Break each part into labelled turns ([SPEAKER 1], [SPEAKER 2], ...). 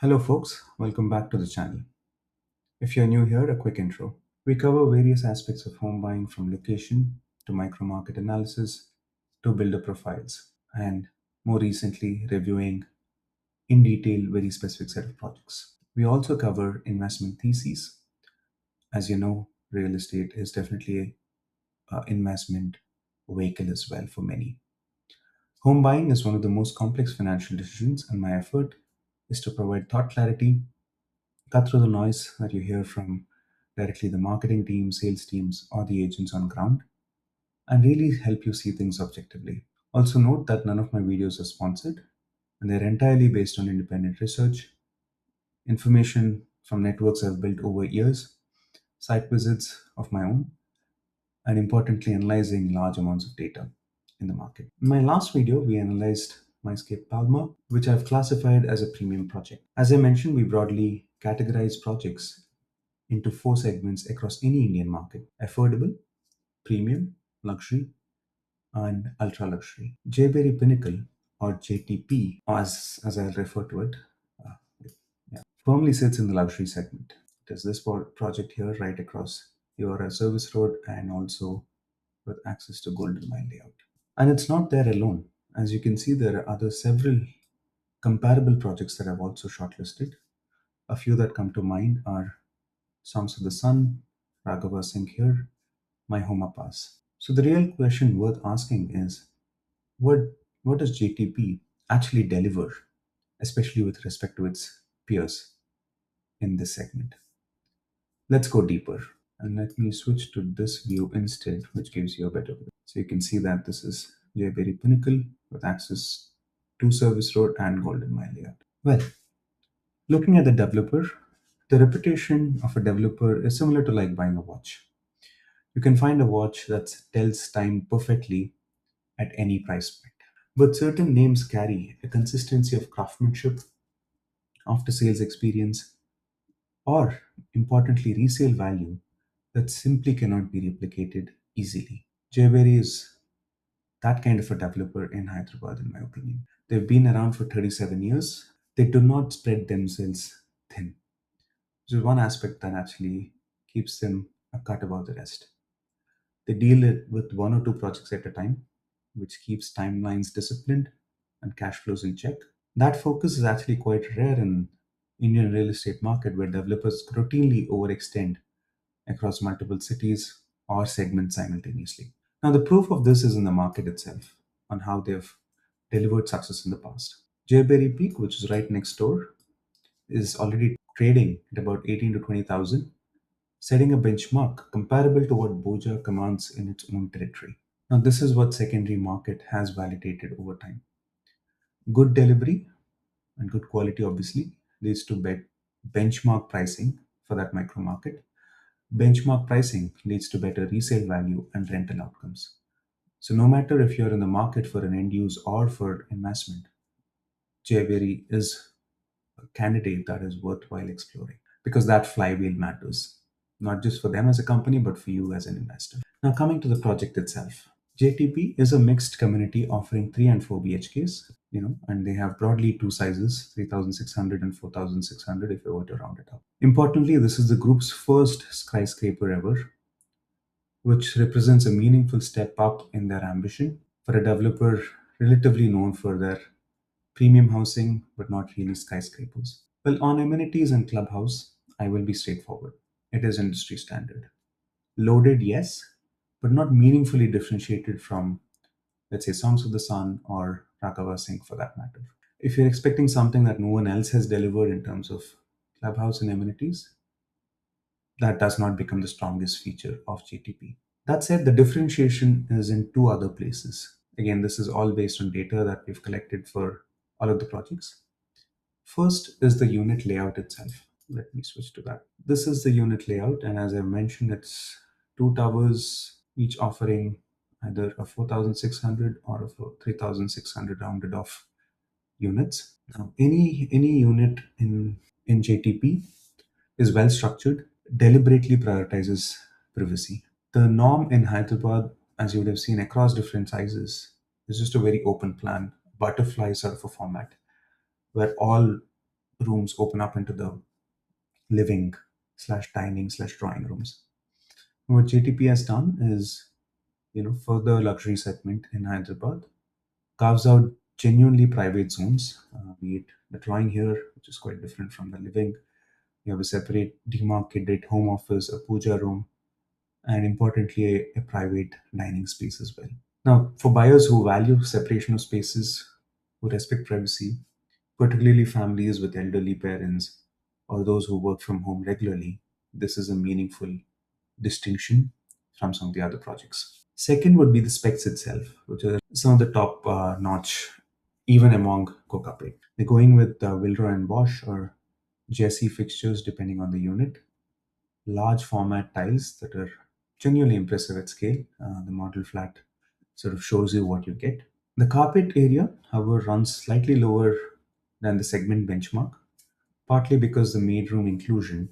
[SPEAKER 1] Hello, folks. Welcome back to the channel. If you're new here, a quick intro. We cover various aspects of home buying from location to micro market analysis to builder profiles, and more recently, reviewing in detail very specific set of projects. We also cover investment theses. As you know, real estate is definitely an investment vehicle as well for many. Home buying is one of the most complex financial decisions, and my effort is to provide thought clarity, cut through the noise that you hear from directly the marketing team, sales teams, or the agents on ground, and really help you see things objectively. Also, note that none of my videos are sponsored and they're entirely based on independent research, information from networks I've built over years, site visits of my own, and importantly, analyzing large amounts of data in the market. In my last video, we analyzed MyScape Palmer, which I've classified as a premium project. As I mentioned, we broadly categorize projects into four segments across any Indian market: affordable, premium, luxury, and ultra luxury. Jayabheri Pinnacle, or JTP, as I'll refer to it, uh, yeah, firmly sits in the luxury segment. It is this project here, right across your service road and also with access to Golden Mile layout. And it's not there alone. As you can see, there are other several comparable projects that I've also shortlisted. A few that come to mind are Songs of the Sun, Raghava Cinq here, MyHome Pass. So the real question worth asking is what what does JTP actually deliver, especially with respect to its peers in this segment? Let's go deeper. And let me switch to this view instead, which gives you a better view. So you can see that this is Jayabheri Pinnacle with access to Service Road and Golden Mile layout. Well, looking at the developer, the reputation of a developer is similar to like buying a watch. You can find a watch that tells time perfectly at any price point. But certain names carry a consistency of craftsmanship, after sales experience, or importantly, resale value that simply cannot be replicated easily. Jayabheri is that kind of a developer in Hyderabad, in my opinion. They've been around for 37 years. They do not spread themselves thin, which is one aspect that actually keeps them a cut above the rest. They deal with one or two projects at a time, which keeps timelines disciplined and cash flows in check. That focus is actually quite rare in Indian real estate market where developers routinely overextend across multiple cities or segments simultaneously. Now the proof of this is in the market itself on how they've delivered success in the past. Jayberry Peak, which is right next door, is already trading at about 18 to 20,000, setting a benchmark comparable to what Boja commands in its own territory. Now, this is what secondary market has validated over time. Good delivery and good quality obviously leads to benchmark pricing for that micro market. Benchmark pricing leads to better resale value and rental outcomes. So, no matter if you're in the market for an end use or for investment, Jayberry is a candidate that is worthwhile exploring because that flywheel matters, not just for them as a company, but for you as an investor. Now, coming to the project itself, JTP is a mixed community offering 3 and 4 BHKs, and they have broadly two sizes, 3,600 and 4,600 if I were to round it up. Importantly, this is the group's first skyscraper ever, which represents a meaningful step up in their ambition for a developer relatively known for their premium housing, but not really skyscrapers. Well, on amenities and clubhouse, I will be straightforward. It is industry standard. Loaded, yes, but not meaningfully differentiated from, let's say, Songs of the Sun or Raghava Singh for that matter. If you're expecting something that no one else has delivered in terms of clubhouse and amenities, that does not become the strongest feature of GTP. That said, the differentiation is in two other places. Again, this is all based on data that we've collected for all of the projects. First is the unit layout itself. Let me switch to that. This is the unit layout, and as I mentioned, it's two towers, each offering either a 4,600 or a 3,600 rounded off units. Now, any unit in JTP is well structured, deliberately prioritizes privacy. The norm in Hyderabad, as you would have seen across different sizes, is just a very open plan, butterfly sort of a format where all rooms open up into the living slash dining slash drawing rooms. What JTP has done is, for the luxury segment in Hyderabad, carves out genuinely private zones, be it the drawing here, which is quite different from the living. You have a separate demarcated home office, a puja room, and importantly, a private dining space as well. Now, for buyers who value separation of spaces, who respect privacy, particularly families with elderly parents or those who work from home regularly, this is a meaningful distinction from some of the other projects. Second would be the specs itself, which are some of the top notch, even among Kokapet. They're going with Wilro and Bosch or Jesse fixtures depending on the unit, large format tiles that are genuinely impressive at scale. The model flat sort of shows you what you get. The carpet area, however, runs slightly lower than the segment benchmark, partly because the maid room inclusion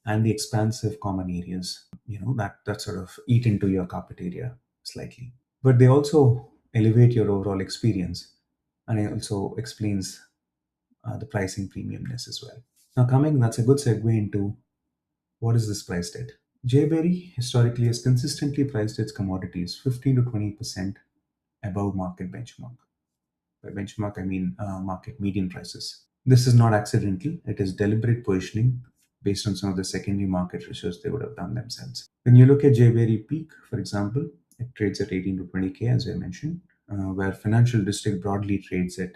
[SPEAKER 1] and the expansive common areas, that sort of eat into your carpet area slightly. But they also elevate your overall experience, and it also explains the pricing premiumness as well. Now, that's a good segue into what is this priced at. Jayabheri historically has consistently priced its commodities 15 to 20% above market benchmark. By benchmark, I mean market median prices. This is not accidental, it is deliberate positioning based on some of the secondary market research they would have done themselves. When you look at JBerry Peak, for example, it trades at 18 to 20K, as I mentioned, where Financial District broadly trades at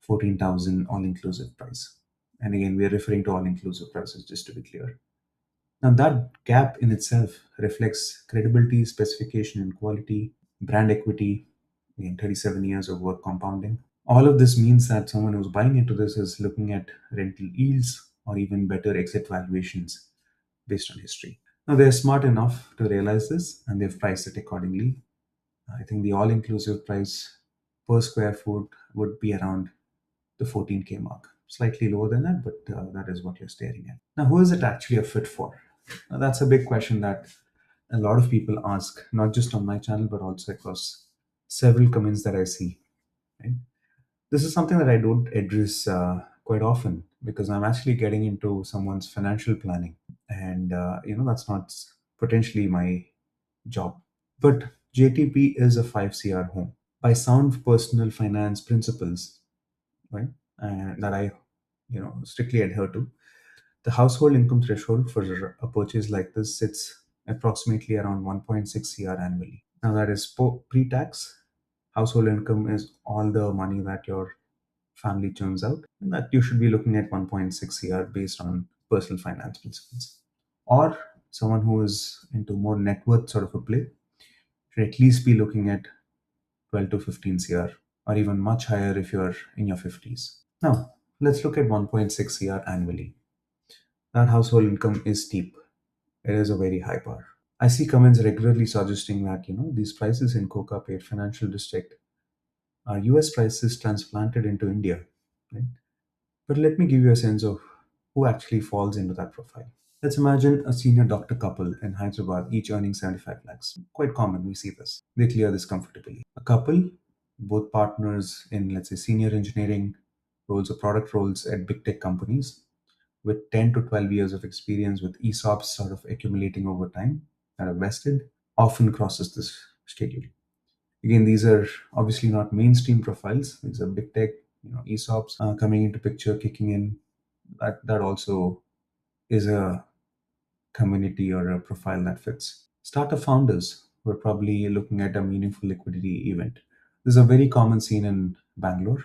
[SPEAKER 1] 14,000 all inclusive price. And again, we are referring to all inclusive prices, just to be clear. Now, that gap in itself reflects credibility, specification, and quality, brand equity, again, 37 years of work compounding. All of this means that someone who's buying into this is looking at rental yields or even better exit valuations based on history. Now, they're smart enough to realize this and they've priced it accordingly. I think the all inclusive price per square foot would be around the 14K mark. Slightly lower than that, but that is what you're staring at. Now, who is it actually a fit for? Now, that's a big question that a lot of people ask, not just on my channel, but also across several comments that I see. Right? This is something that I don't address quite often because I'm actually getting into someone's financial planning, and that's not potentially my job. But JTP is a 5 CR home by sound personal finance principles, right? That I, strictly adhere to. The household income threshold for a purchase like this sits approximately around 1.6 CR annually. Now that is pre-tax. Household income is all the money that your family churns out, and that you should be looking at 1.6 CR based on personal finance principles. Or someone who is into more net worth sort of a play should at least be looking at 12 to 15 CR, or even much higher if you're in your 50s. Now, let's look at 1.6 CR annually. That household income is steep. It is a very high bar. I see comments regularly suggesting that these prices in Kokapet Financial District are US prices transplanted into India. Right? But let me give you a sense of who actually falls into that profile. Let's imagine a senior doctor couple in Hyderabad, each earning 75 lakhs. Quite common, we see this. They clear this comfortably. A couple, both partners in, let's say, senior engineering roles or product roles at big tech companies, with 10 to 12 years of experience with ESOPs sort of accumulating over time that are vested, often crosses this schedule. Again, these are obviously not mainstream profiles. These are big tech, ESOPs coming into picture, kicking in. That also is a community or a profile that fits. Startup founders who are probably looking at a meaningful liquidity event. This is a very common scene in Bangalore.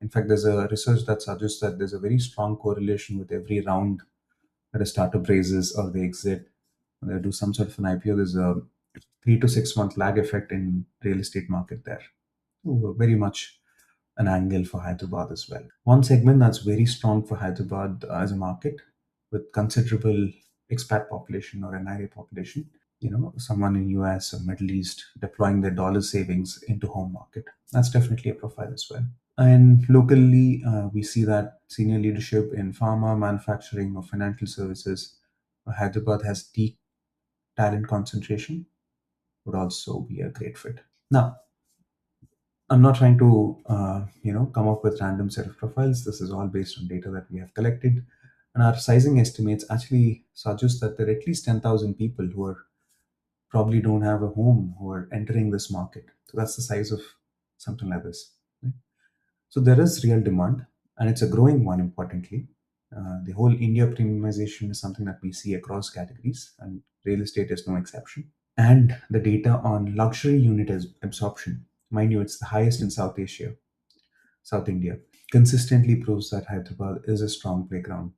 [SPEAKER 1] In fact, there's a research that suggests that there's a very strong correlation with every round that a startup raises or they exit, or they do some sort of an IPO. There's a 3 to 6 month lag effect in real estate market there. Very much an angle for Hyderabad as well. One segment that's very strong for Hyderabad as a market with considerable expat population or NRA population, someone in US or Middle East deploying their dollar savings into home market. That's definitely a profile as well. And locally, we see that senior leadership in pharma, manufacturing, or financial services, Hyderabad has deep talent concentration, would also be a great fit. Now, I'm not trying to, come up with random set of profiles. This is all based on data that we have collected, and our sizing estimates actually suggest that there are at least 10,000 people who are probably don't have a home who are entering this market. So that's the size of something like this. Right? So there is real demand, and it's a growing one. Importantly, the whole India premiumization is something that we see across categories, and real estate is no exception. And the data on luxury unit absorption, mind you, it's the highest in South Asia, South India, consistently proves that Hyderabad is a strong playground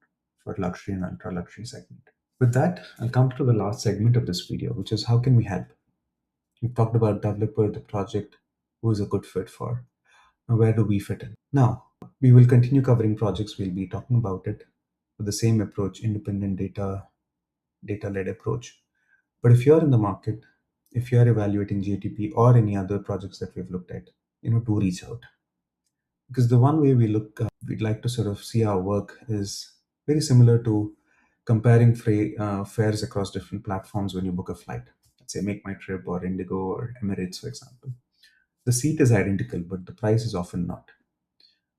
[SPEAKER 1] for luxury and ultra luxury segment. With that, I'll come to the last segment of this video, which is how can we help? We've talked about developer, the project, who is a good fit for, and where do we fit in. Now, we will continue covering projects. We'll be talking about it with the same approach, independent data led approach. But if you're in the market, if you're evaluating JTP or any other projects that we've looked at, do reach out, because the one way we'd like to sort of see our work is very similar to comparing fares across different platforms when you book a flight. Let's say Make My Trip or Indigo or Emirates, for example. The seat is identical, but the price is often not.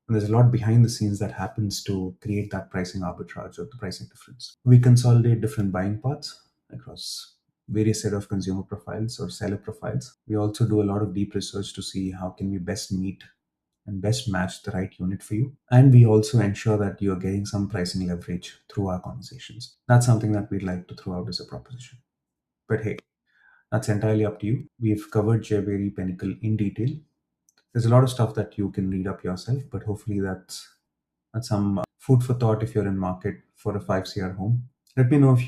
[SPEAKER 1] And there's a lot behind the scenes that happens to create that pricing arbitrage or the pricing difference. We consolidate different buying paths across various set of consumer profiles or seller profiles. We also do a lot of deep research to see how can we best meet and best match the right unit for you. And we also ensure that you're getting some pricing leverage through our conversations. That's something that we'd like to throw out as a proposition. But hey, that's entirely up to you. We've covered Jayabheri Pinnacle in detail. There's a lot of stuff that you can read up yourself, but hopefully that's some food for thought if you're in market for a 5 CR home. Let me know if if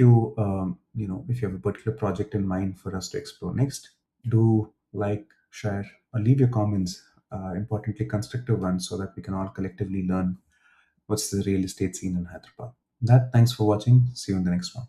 [SPEAKER 1] you have a particular project in mind for us to explore next. Do like, share, or leave your comments. Importantly, constructive ones, so that we can all collectively learn what's the real estate scene in Hyderabad. That. Thanks for watching. See you in the next one.